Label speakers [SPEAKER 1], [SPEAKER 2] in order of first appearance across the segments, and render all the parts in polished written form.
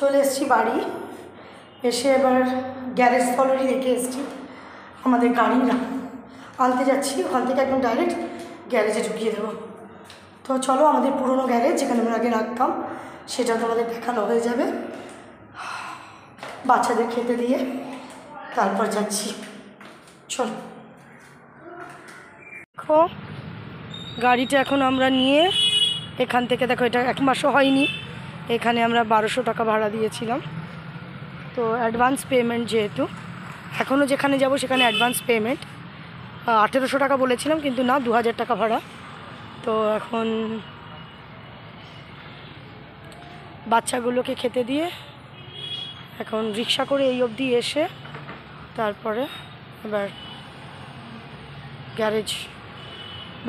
[SPEAKER 1] চলে এসেছি বাড়ি, এসে এবার গ্যারেজ অলরেডি রেখে এসেছি। আমাদের গাড়ি আনতে যাচ্ছি, ওখান থেকে একদম ডাইরেক্ট গ্যারেজে ঢুকিয়ে দেবো। তো চলো, আমাদের পুরনো গ্যারেজ যেখানে আমরা আগে রাখতাম সেটা তোমাদের দেখানো হয়ে যাবে। বাচ্চাদের খেতে দিয়ে তারপর যাচ্ছি, চলো। দেখো গাড়িটা এখন আমরা নিয়ে এখান থেকে, দেখো এটা 1 মাসও হয়নি, এখানে আমরা 1200 টাকা ভাড়া দিয়েছিলাম। তো অ্যাডভান্স পেমেন্ট, যেহেতু এখনও যেখানে যাব সেখানে অ্যাডভান্স পেমেন্ট 1800 টাকা বলেছিলাম, কিন্তু না, 2000 টাকা ভাড়া। তো এখন বাচ্চাগুলোকে খেতে দিয়ে এখন রিক্সা করে এই অবধি এসে তারপরে এবার গ্যারেজ।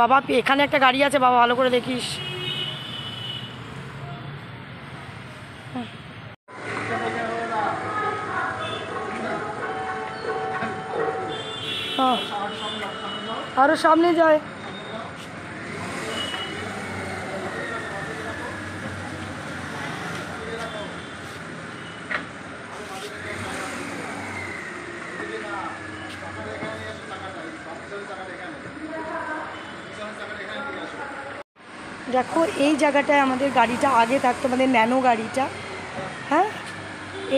[SPEAKER 1] বাবা এখানে একটা গাড়ি আছে, বাবা ভালো করে দেখিস। হ্যাঁ, আরও সামনে যায়। দেখো এই জায়গাটায় আমাদের গাড়িটা আগে থাকতো, আমাদের ন্যানো গাড়িটা। হ্যাঁ,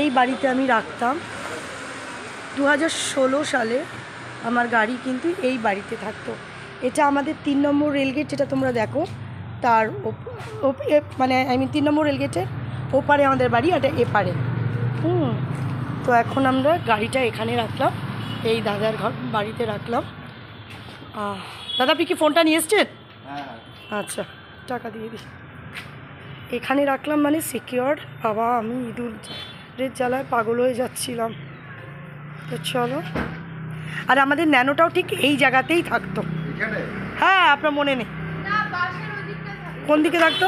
[SPEAKER 1] এই বাড়িতে আমি রাখতাম। 2016 সালে আমার গাড়ি কিন্তু এই বাড়িতে থাকতো। এটা আমাদের 3 নম্বর রেলগেট, যেটা তোমরা দেখো তার মানে 3 নম্বর রেলগেটের ওপারে আমাদের বাড়ি, এটা এপারে। তো এখন আমরা গাড়িটা এখানে রাখলাম, এই দাদার বাড়িতে রাখলাম। দাদা আপনি কি ফোনটা নিয়ে এসছেন? আচ্ছা, টাকা দিয়ে দিই। এখানে রাখলাম মানে সিকিওর। বাবা আমি ইঁদুরের জ্বালায় পাগল হয়ে যাচ্ছিলাম। তো চলো, আর আমাদের ন্যানোটাও ঠিক এই জায়গাতেই থাকতো। হ্যাঁ, আপনার মনে নেই? কোন দিকে থাকতো?